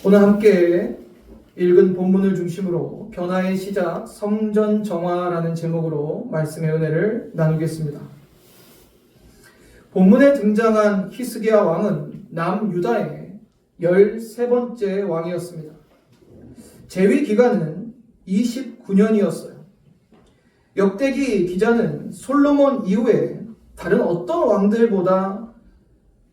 오늘 함께 읽은 본문을 중심으로 변화의 시작, 성전 정화라는 제목으로 말씀의 은혜를 나누겠습니다. 본문에 등장한 히스기야 왕은 남유다의 13번째 왕이었습니다. 재위 기간은 29년이었어요. 역대기 기자는 솔로몬 이후에 다른 어떤 왕들보다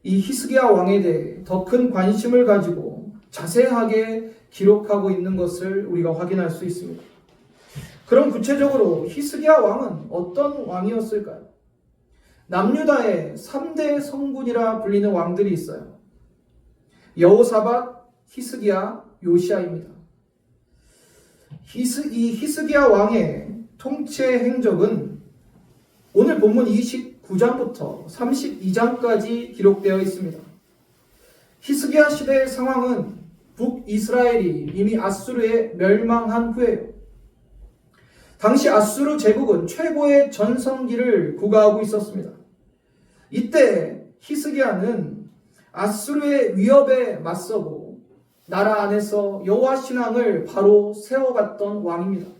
이 히스기야 왕에 대해 더 큰 관심을 가지고 자세하게 기록하고 있는 것을 우리가 확인할 수 있습니다. 그럼 구체적으로 히스기야 왕은 어떤 왕이었을까요? 남유다의 3대 성군이라 불리는 왕들이 있어요. 여호사밧, 히스기야, 요시야입니다. 이 히스기야 왕의 통치 행적은 오늘 본문 29장부터 32장까지 기록되어 있습니다. 히스기야 시대의 상황은 북이스라엘이 이미 아수르에 멸망한 후에요. 당시 아수르 제국은 최고의 전성기를 구가하고 있었습니다. 이때 히스기야는 아수르의 위협에 맞서고 나라 안에서 여호와 신앙을 바로 세워갔던 왕입니다.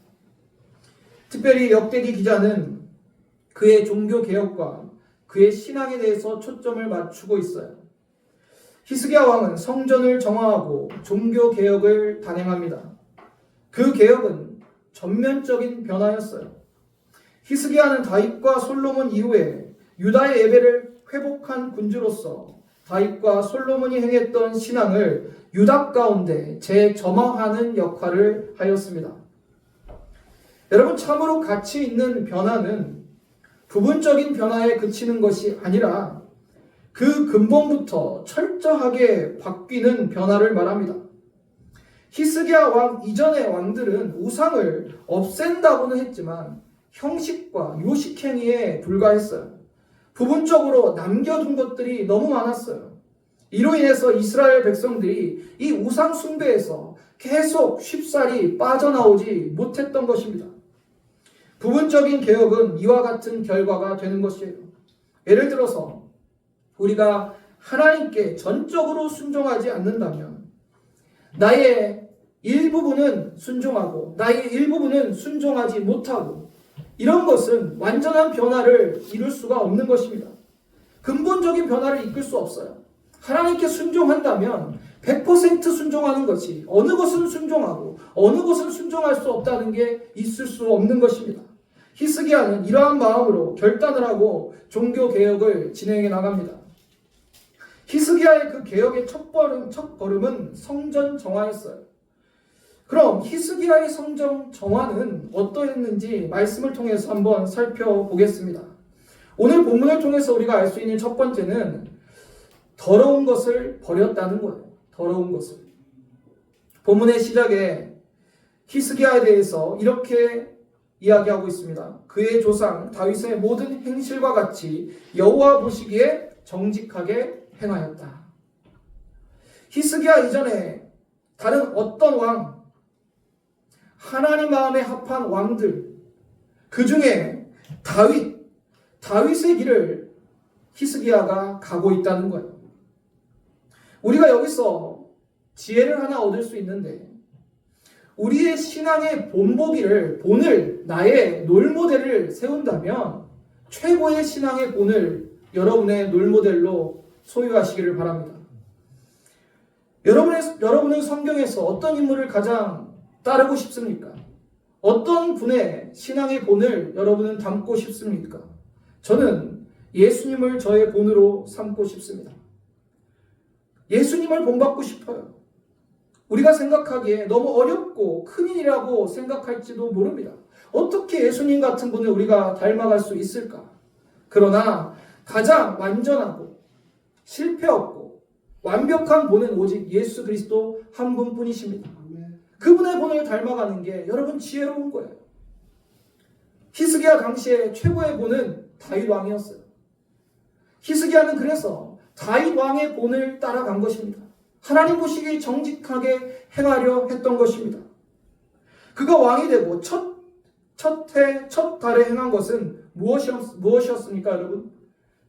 특별히 역대기 기자는 그의 종교 개혁과 그의 신앙에 대해서 초점을 맞추고 있어요. 히스기야 왕은 성전을 정화하고 종교 개혁을 단행합니다. 그 개혁은 전면적인 변화였어요. 히스기야는 다윗과 솔로몬 이후에 유다의 예배를 회복한 군주로서 다윗과 솔로몬이 행했던 신앙을 유다 가운데 재점화하는 역할을 하였습니다. 여러분, 참으로 가치 있는 변화는 부분적인 변화에 그치는 것이 아니라 그 근본부터 철저하게 바뀌는 변화를 말합니다. 히스기야 왕 이전의 왕들은 우상을 없앤다고는 했지만 형식과 요식행위에 불과했어요. 부분적으로 남겨둔 것들이 너무 많았어요. 이로 인해서 이스라엘 백성들이 이 우상 숭배에서 계속 쉽사리 빠져나오지 못했던 것입니다. 부분적인 개혁은 이와 같은 결과가 되는 것이에요. 예를 들어서 우리가 하나님께 전적으로 순종하지 않는다면 나의 일부분은 순종하고 나의 일부분은 순종하지 못하고 이런 것은 완전한 변화를 이룰 수가 없는 것입니다. 근본적인 변화를 이끌 수 없어요. 하나님께 순종한다면 100% 순종하는 것이 어느 것은 순종하고 어느 것은 순종할 수 없다는 게 있을 수 없는 것입니다. 히스기야는 이러한 마음으로 결단을 하고 종교 개혁을 진행해 나갑니다. 히스기야의 그 개혁의 첫 걸음은 성전 정화였어요. 그럼 히스기야의 성전 정화는 어떠했는지 말씀을 통해서 한번 살펴보겠습니다. 오늘 본문을 통해서 우리가 알 수 있는 첫 번째는 더러운 것을 버렸다는 거예요. 더러운 것을. 본문의 시작에 히스기야에 대해서 이렇게 이야기하고 있습니다. 그의 조상 다윗의 모든 행실과 같이 여호와 보시기에 정직하게 행하였다. 히스기야 이전에 다른 어떤 왕, 하나님 마음에 합한 왕들, 그 중에 다윗의 길을 히스기야가 가고 있다는 거예요. 우리가 여기서 지혜를 하나 얻을 수 있는데 우리의 신앙의 본을 나의 롤모델을 세운다면 최고의 신앙의 본을 여러분의 롤모델로 소유하시기를 바랍니다. 여러분은 성경에서 어떤 인물을 가장 따르고 싶습니까? 어떤 분의 신앙의 본을 여러분은 담고 싶습니까? 저는 예수님을 저의 본으로 삼고 싶습니다. 예수님을 본받고 싶어요. 우리가 생각하기에 너무 어렵고 큰일이라고 생각할지도 모릅니다. 어떻게 예수님 같은 분을 우리가 닮아갈 수 있을까? 그러나 가장 완전하고 실패 없고 완벽한 본은 오직 예수 그리스도 한 분뿐이십니다. 그분의 본을 닮아가는 게 여러분 지혜로운 거예요. 히스기야 당시에 최고의 본은 다윗 왕이었어요. 히스기야는 그래서 다윗 왕의 본을 따라간 것입니다. 하나님 보시기에 정직하게 행하려 했던 것입니다. 그가 왕이 되고 첫 달에 행한 것은 무엇이었습니까, 여러분?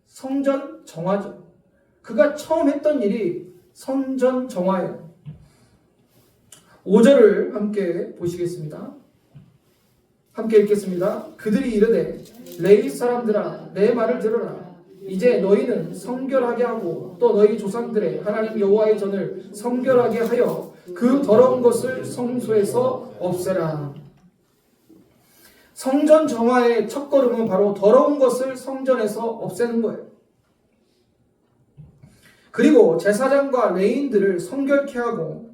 성전 정화죠. 그가 처음 했던 일이 성전 정화예요. 5절을 함께 보시겠습니다. 함께 읽겠습니다. 그들이 이르되 레위 사람들아 내 말을 들으라. 이제 너희는 성결하게 하고 또 너희 조상들의 하나님 여호와의 전을 성결하게 하여 그 더러운 것을 성소에서 없애라. 성전 정화의 첫걸음은 바로 더러운 것을 성전에서 없애는 거예요. 그리고 제사장과 레위인들을 성결케 하고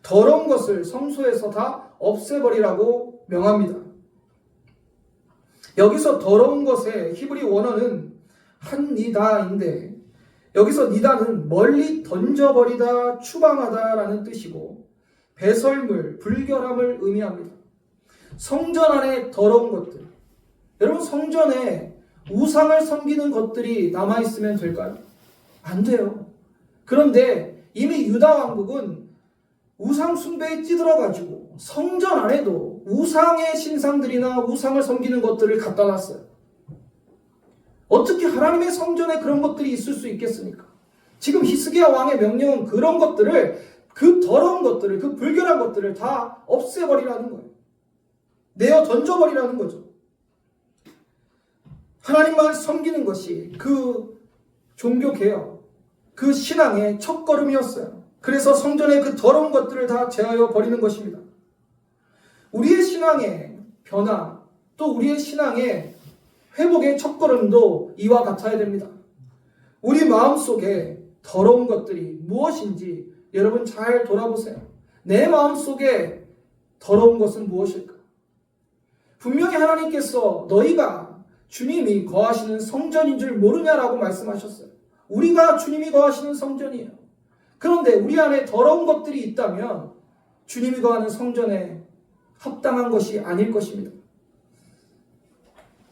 더러운 것을 성소에서 다 없애버리라고 명합니다. 여기서 더러운 것의 히브리 원어는 한니다인데 여기서 니다는 멀리 던져버리다, 추방하다라는 뜻이고 배설물, 불결함을 의미합니다. 성전 안에 더러운 것들, 여러분 성전에 우상을 섬기는 것들이 남아있으면 될까요? 안 돼요. 그런데 이미 유다 왕국은 우상 숭배에 찌들어가지고 성전 안에도 우상의 신상들이나 우상을 섬기는 것들을 갖다 놨어요. 어떻게 하나님의 성전에 그런 것들이 있을 수 있겠습니까? 지금 히스기야 왕의 명령은 그런 것들을, 그 더러운 것들을, 그 불결한 것들을 다 없애버리라는 거예요. 내어 던져버리라는 거죠. 하나님만 섬기는 것이 그 종교개혁, 그 신앙의 첫걸음이었어요. 그래서 성전의 그 더러운 것들을 다 제하여 버리는 것입니다. 우리의 신앙의 변화, 또 우리의 신앙의 회복의 첫걸음도 이와 같아야 됩니다. 우리 마음속에 더러운 것들이 무엇인지 여러분 잘 돌아보세요. 내 마음속에 더러운 것은 무엇일까? 분명히 하나님께서 너희가 주님이 거하시는 성전인 줄 모르냐라고 말씀하셨어요. 우리가 주님이 거하시는 성전이에요. 그런데 우리 안에 더러운 것들이 있다면 주님이 거하는 성전에 합당한 것이 아닐 것입니다.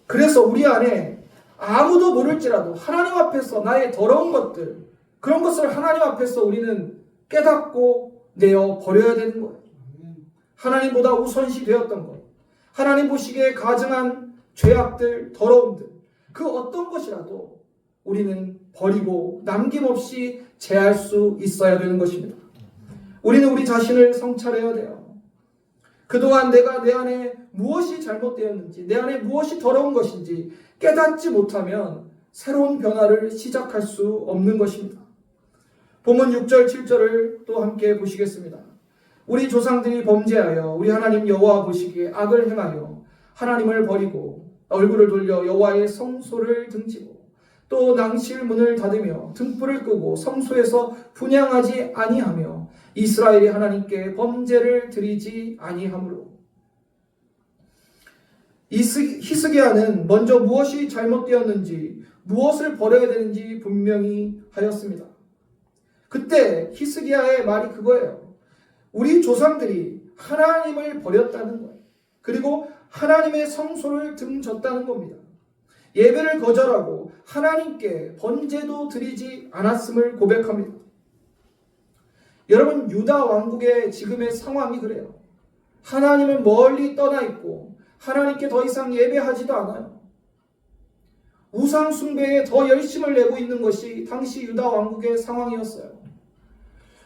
그래서 우리 안에 아무도 모를지라도 하나님 앞에서 나의 더러운 것들, 그런 것을 하나님 앞에서 우리는 깨닫고 내어 버려야 되는 거예요. 하나님보다 우선시 되었던 것, 하나님 보시기에 가증한 죄악들, 더러움들, 그 어떤 것이라도 우리는 버리고 남김없이 제할 수 있어야 되는 것입니다. 우리는 우리 자신을 성찰해야 돼요. 그동안 내가 내 안에 무엇이 잘못되었는지, 내 안에 무엇이 더러운 것인지 깨닫지 못하면 새로운 변화를 시작할 수 없는 것입니다. 본문 6절, 7절을 또 함께 보시겠습니다. 우리 조상들이 범죄하여 우리 하나님 여호와 보시기에 악을 행하여 하나님을 버리고 얼굴을 돌려 여호와의 성소를 등지고 또 낭실 문을 닫으며 등불을 끄고 성소에서 분향하지 아니하며 이스라엘이 하나님께 범죄를 드리지 아니하므로. 히스기야는 먼저 무엇이 잘못되었는지, 무엇을 버려야 되는지 분명히 하였습니다. 그때 히스기야의 말이 그거예요. 우리 조상들이 하나님을 버렸다는 거예요. 그리고 하나님의 성소를 등졌다는 겁니다. 예배를 거절하고 하나님께 번제도 드리지 않았음을 고백합니다. 여러분, 유다 왕국의 지금의 상황이 그래요. 하나님을 멀리 떠나 있고 하나님께 더 이상 예배하지도 않아요. 우상 숭배에 더 열심을 내고 있는 것이 당시 유다 왕국의 상황이었어요.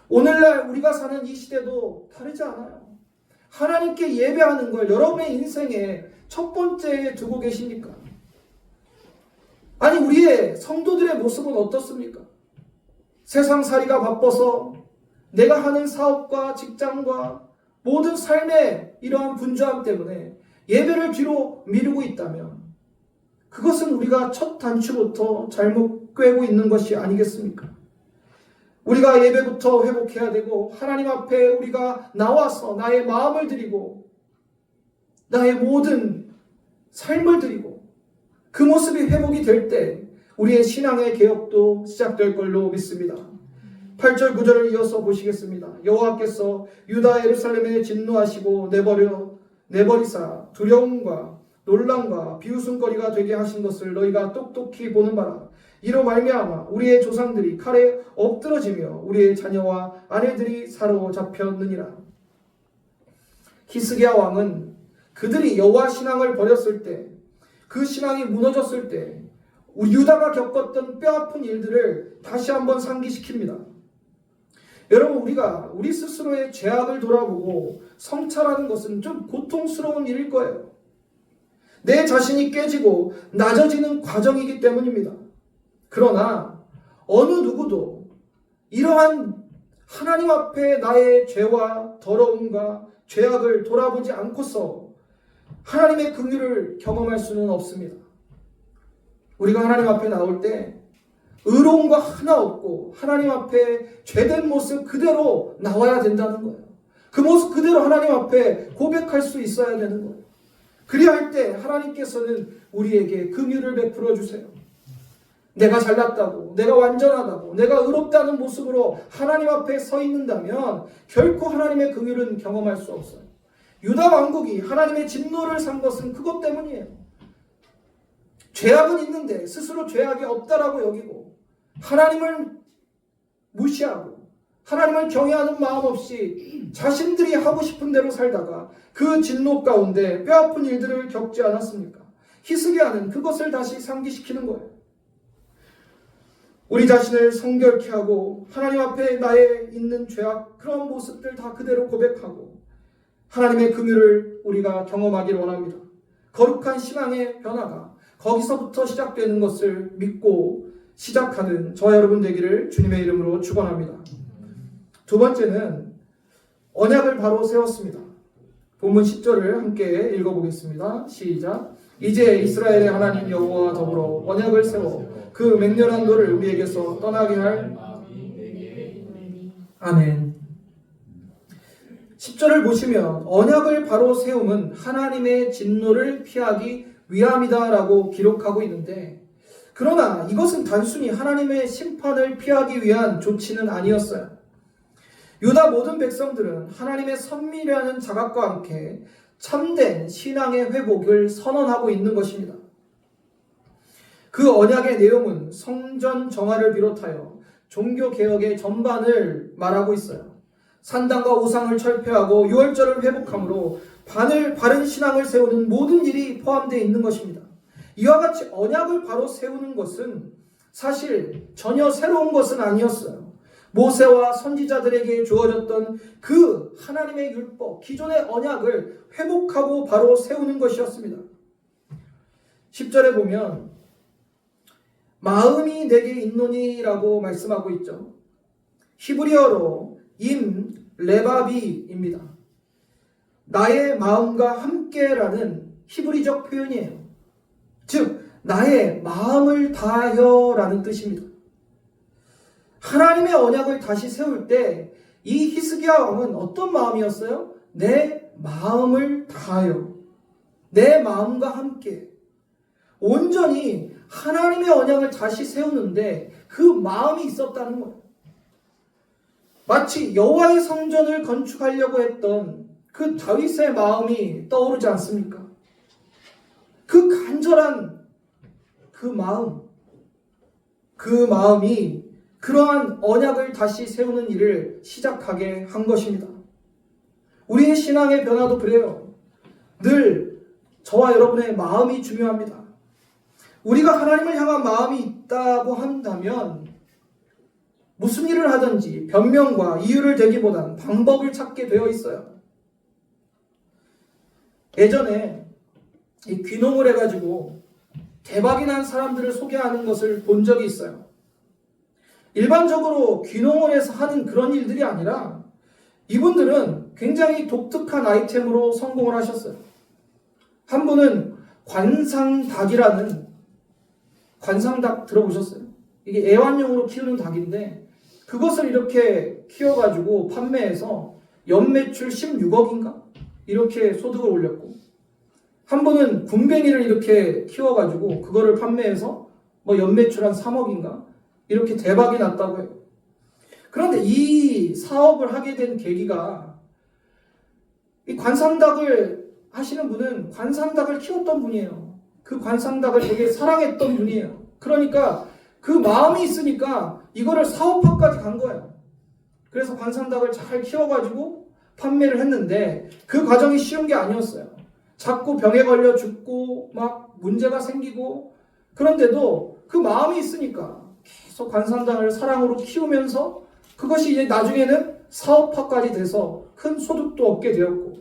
오늘날 우리가 사는 이 시대도 다르지 않아요. 하나님께 예배하는 걸 여러분의 인생의 첫 번째에 두고 계십니까? 아니, 우리의 성도들의 모습은 어떻습니까? 세상살이가 바빠서 내가 하는 사업과 직장과 모든 삶의 이러한 분주함 때문에 예배를 뒤로 미루고 있다면 그것은 우리가 첫 단추부터 잘못 꿰고 있는 것이 아니겠습니까? 우리가 예배부터 회복해야 되고 하나님 앞에 우리가 나와서 나의 마음을 드리고 나의 모든 삶을 드리고 그 모습이 회복이 될 때 우리의 신앙의 개혁도 시작될 걸로 믿습니다. 8절 9절을 이어서 보시겠습니다. 여호와께서 유다 예루살렘에 진노하시고 내버리사 두려움과 놀람과 비웃음거리가 되게 하신 것을 너희가 똑똑히 보는 바라. 이로 말미암아 우리의 조상들이 칼에 엎드러지며 우리의 자녀와 아내들이 사로잡혔느니라. 히스기야 왕은 그들이 여호와 신앙을 버렸을 때, 그 신앙이 무너졌을 때 우리 유다가 겪었던 뼈아픈 일들을 다시 한번 상기시킵니다. 여러분, 우리가 우리 스스로의 죄악을 돌아보고 성찰하는 것은 좀 고통스러운 일일 거예요. 내 자신이 깨지고 낮아지는 과정이기 때문입니다. 그러나 어느 누구도 이러한 하나님 앞에 나의 죄와 더러움과 죄악을 돌아보지 않고서 하나님의 긍휼을 경험할 수는 없습니다. 우리가 하나님 앞에 나올 때 의로운 거 하나 없고 하나님 앞에 죄된 모습 그대로 나와야 된다는 거예요. 그 모습 그대로 하나님 앞에 고백할 수 있어야 되는 거예요. 그리할 때 하나님께서는 우리에게 긍휼을 베풀어 주세요. 내가 잘났다고, 내가 완전하다고, 내가 의롭다는 모습으로 하나님 앞에 서 있는다면 결코 하나님의 긍휼은 경험할 수 없어요. 유다 왕국이 하나님의 진노를 산 것은 그것 때문이에요. 죄악은 있는데 스스로 죄악이 없다라고 여기고 하나님을 무시하고 하나님을 경외하는 마음 없이 자신들이 하고 싶은 대로 살다가 그 진노 가운데 뼈아픈 일들을 겪지 않았습니까? 히스기야는 그것을 다시 상기시키는 거예요. 우리 자신을 성결케 하고 하나님 앞에 나의 있는 죄악 그런 모습들 다 그대로 고백하고 하나님의 긍휼을 우리가 경험하기를 원합니다. 거룩한 신앙의 변화가 거기서부터 시작되는 것을 믿고 시작하는 저와 여러분 되기를 주님의 이름으로 축원합니다. 두 번째는 언약을 바로 세웠습니다. 본문 10절을 함께 읽어보겠습니다. 시작. 이제 이스라엘의 하나님 여호와와 더불어 언약을 세워 그 맹렬한 도를 우리에게서 떠나게 할 아멘. 10절을 보시면 언약을 바로 세움은 하나님의 진노를 피하기 위함이다라고 기록하고 있는데, 그러나 이것은 단순히 하나님의 심판을 피하기 위한 조치는 아니었어요. 유다 모든 백성들은 하나님의 선미라는 자각과 함께 참된 신앙의 회복을 선언하고 있는 것입니다. 그 언약의 내용은 성전 정화를 비롯하여 종교개혁의 전반을 말하고 있어요. 산당과 우상을 철폐하고 유월절을 회복함으로 바른 신앙을 세우는 모든 일이 포함되어 있는 것입니다. 이와 같이 언약을 바로 세우는 것은 사실 전혀 새로운 것은 아니었어요. 모세와 선지자들에게 주어졌던 그 하나님의 율법, 기존의 언약을 회복하고 바로 세우는 것이었습니다. 10절에 보면 마음이 내게 있노니라고 말씀하고 있죠. 히브리어로 임 레바비입니다. 나의 마음과 함께라는 히브리적 표현이에요. 즉 나의 마음을 다하여라는 뜻입니다. 하나님의 언약을 다시 세울 때 이 히스기야 왕은 어떤 마음이었어요? 내 마음을 다하여, 내 마음과 함께 온전히 하나님의 언약을 다시 세우는데 그 마음이 있었다는 거예요. 마치 여호와의 성전을 건축하려고 했던 그 다윗의 마음이 떠오르지 않습니까? 그 간절한 그 마음이 그러한 언약을 다시 세우는 일을 시작하게 한 것입니다. 우리의 신앙의 변화도 그래요. 늘 저와 여러분의 마음이 중요합니다. 우리가 하나님을 향한 마음이 있다고 한다면 무슨 일을 하든지 변명과 이유를 대기보단 방법을 찾게 되어 있어요. 예전에 이 귀농을 해가지고 대박이 난 사람들을 소개하는 것을 본 적이 있어요. 일반적으로 귀농을 해서 하는 그런 일들이 아니라 이분들은 굉장히 독특한 아이템으로 성공을 하셨어요. 한 분은 관상닭이라는, 관상닭 들어보셨어요? 이게 애완용으로 키우는 닭인데 그것을 이렇게 키워가지고 판매해서 연매출 16억인가? 이렇게 소득을 올렸고, 한 분은 군뱅이를 이렇게 키워가지고 그거를 판매해서 연매출 한 3억인가? 이렇게 대박이 났다고 해요. 그런데 이 사업을 하게 된 계기가, 이 관상닭을 하시는 분은 관상닭을 키웠던 분이에요. 그 관상닭을 되게 사랑했던 분이에요. 그러니까 그 마음이 있으니까 이거를 사업화까지 간 거예요. 그래서 관상닭을 잘 키워가지고 판매를 했는데 그 과정이 쉬운 게 아니었어요. 자꾸 병에 걸려 죽고 막 문제가 생기고, 그런데도 그 마음이 있으니까 계속 관상닭을 사랑으로 키우면서 그것이 이제 나중에는 사업화까지 돼서 큰 소득도 얻게 되었고,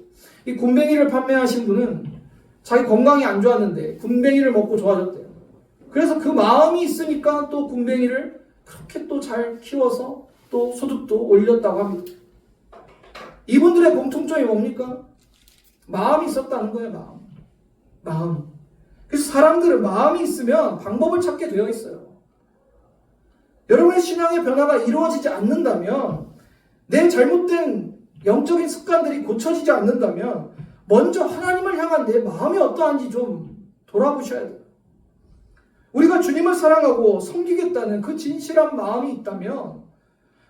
이 굼벵이를 판매하신 분은 자기 건강이 안 좋았는데 굼벵이를 먹고 좋아졌대요. 그래서 그 마음이 있으니까 또 굼벵이를 그렇게 또 잘 키워서 또 소득도 올렸다고 합니다. 이분들의 공통점이 뭡니까? 마음이 있었다는 거예요. 마음. 그래서 사람들은 마음이 있으면 방법을 찾게 되어 있어요. 여러분의 신앙의 변화가 이루어지지 않는다면, 내 잘못된 영적인 습관들이 고쳐지지 않는다면 먼저 하나님을 향한 내 마음이 어떠한지 좀 돌아보셔야 돼요. 우리가 주님을 사랑하고 섬기겠다는 그 진실한 마음이 있다면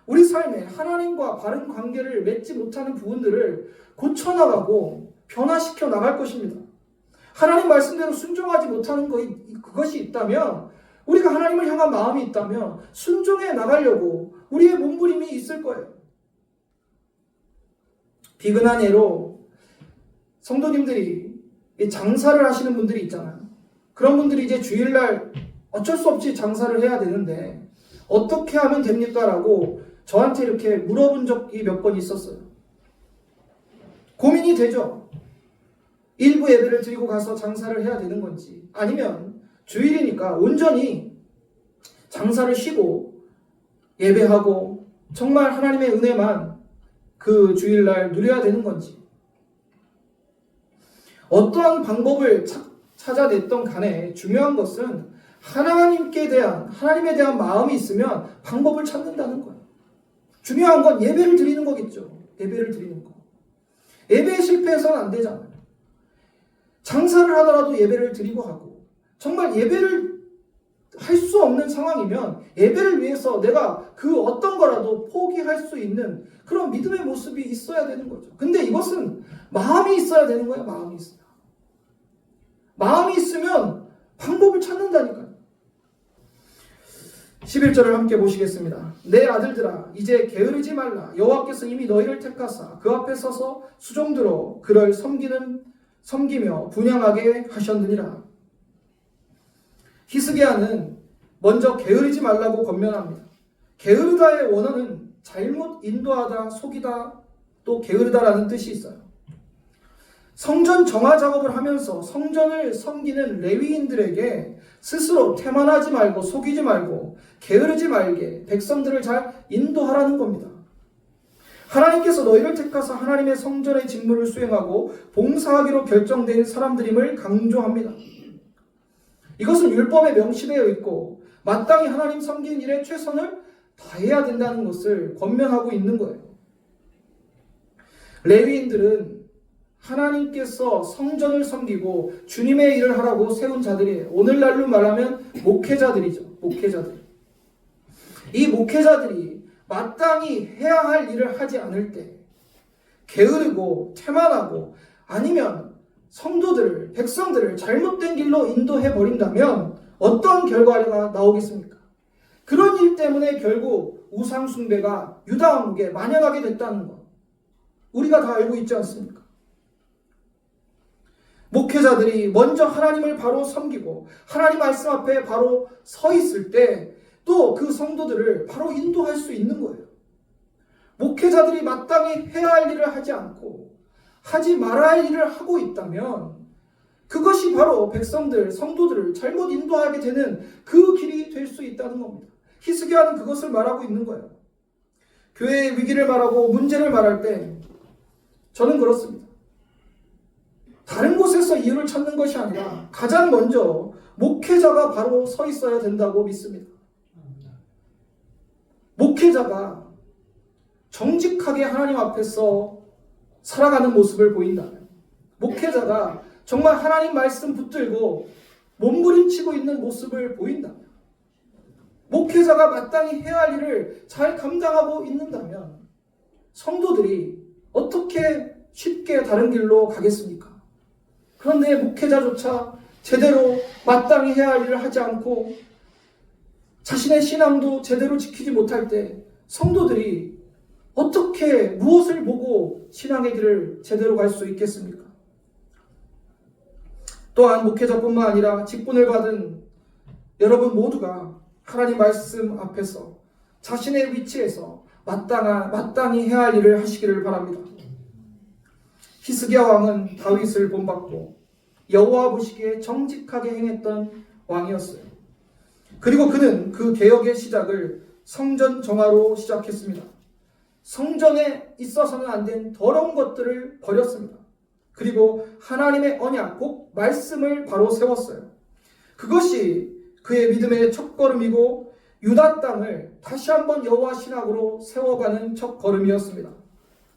우리 삶에 하나님과 바른 관계를 맺지 못하는 부분들을 고쳐나가고 변화시켜 나갈 것입니다. 하나님 말씀대로 순종하지 못하는 그것이 있다면, 우리가 하나님을 향한 마음이 있다면 순종해 나가려고 우리의 몸부림이 있을 거예요. 비근한 예로 성도님들이 장사를 하시는 분들이 있잖아요. 그런 분들이 이제 주일날 어쩔 수 없이 장사를 해야 되는데 어떻게 하면 됩니까? 라고 저한테 이렇게 물어본 적이 몇 번 있었어요. 고민이 되죠. 일부 예배를 드리고 가서 장사를 해야 되는 건지, 아니면 주일이니까 온전히 장사를 쉬고 예배하고 정말 하나님의 은혜만 그 주일날 누려야 되는 건지, 어떠한 방법을 찾아냈던 간에 중요한 것은 하나님에 대한 마음이 있으면 방법을 찾는다는 거예요. 중요한 건 예배를 드리는 거겠죠. 예배를 드리는 거. 예배에 실패해서는 안 되잖아요. 장사를 하더라도 예배를 드리고 하고, 정말 예배를 할 수 없는 상황이면 예배를 위해서 내가 그 어떤 거라도 포기할 수 있는 그런 믿음의 모습이 있어야 되는 거죠. 근데 이것은 마음이 있어야 되는 거예요. 마음이 있어요. 마음이 있으면 방법을 찾는다니까요. 11절을 함께 보시겠습니다. 내 아들들아, 이제 게으르지 말라. 여호와께서 이미 너희를 택하사 그 앞에 서서 수종들어 그를 섬기며 분향하게 하셨느니라. 히스기야는 먼저 게으르지 말라고 권면합니다. 게으르다의 원어는 잘못 인도하다, 속이다, 또 게으르다라는 뜻이 있어요. 성전 정화 작업을 하면서 성전을 섬기는 레위인들에게 스스로 태만하지 말고 속이지 말고 게으르지 말게 백성들을 잘 인도하라는 겁니다. 하나님께서 너희를 택하사 하나님의 성전의 직무를 수행하고 봉사하기로 결정된 사람들임을 강조합니다. 이것은 율법에 명시되어 있고 마땅히 하나님 섬기는 일에 최선을 다해야 된다는 것을 권면하고 있는 거예요. 레위인들은 하나님께서 성전을 섬기고 주님의 일을 하라고 세운 자들이에요. 오늘날로 말하면 목회자들이죠. 목회자들. 이 목회자들이 마땅히 해야 할 일을 하지 않을 때 게으르고 태만하고 아니면 성도들을, 백성들을 잘못된 길로 인도해 버린다면 어떤 결과가 나오겠습니까? 그런 일 때문에 결국 우상 숭배가 유다 왕국에 만연하게 됐다는 것, 우리가 다 알고 있지 않습니까? 목회자들이 먼저 하나님을 바로 섬기고 하나님 말씀 앞에 바로 서 있을 때 또 그 성도들을 바로 인도할 수 있는 거예요. 목회자들이 마땅히 해야 할 일을 하지 않고 하지 말아야 할 일을 하고 있다면 그것이 바로 백성들, 성도들을 잘못 인도하게 되는 그 길이 될 수 있다는 겁니다. 히스기야는 그것을 말하고 있는 거예요. 교회의 위기를 말하고 문제를 말할 때 저는 그렇습니다. 다른 곳에서 이유를 찾는 것이 아니라 가장 먼저 목회자가 바로 서 있어야 된다고 믿습니다. 목회자가 정직하게 하나님 앞에서 살아가는 모습을 보인다면, 목회자가 정말 하나님 말씀 붙들고 몸부림치고 있는 모습을 보인다면, 목회자가 마땅히 해야 할 일을 잘 감당하고 있는다면 성도들이 어떻게 쉽게 다른 길로 가겠습니까? 그런데 목회자조차 제대로 마땅히 해야 할 일을 하지 않고 자신의 신앙도 제대로 지키지 못할 때 성도들이 어떻게 무엇을 보고 신앙의 길을 제대로 갈 수 있겠습니까? 또한 목회자뿐만 아니라 직분을 받은 여러분 모두가 하나님 말씀 앞에서 자신의 위치에서 마땅히 해야 할 일을 하시기를 바랍니다. 히스기야 왕은 다윗을 본받고 여호와 보시기에 정직하게 행했던 왕이었어요. 그리고 그는 그 개혁의 시작을 성전 정화로 시작했습니다. 성전에 있어서는 안 된 더러운 것들을 버렸습니다. 그리고 하나님의 언약, 곧 말씀을 바로 세웠어요. 그것이 그의 믿음의 첫걸음이고 유다 땅을 다시 한번 여호와 신학으로 세워가는 첫걸음이었습니다.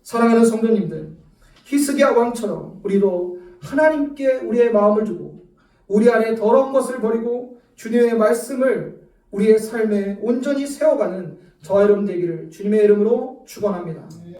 사랑하는 성도님들, 히스기야 왕처럼 우리도 하나님께 우리의 마음을 주고 우리 안에 더러운 것을 버리고 주님의 말씀을 우리의 삶에 온전히 세워가는 저와 여러분 되기를 주님의 이름으로 축원합니다.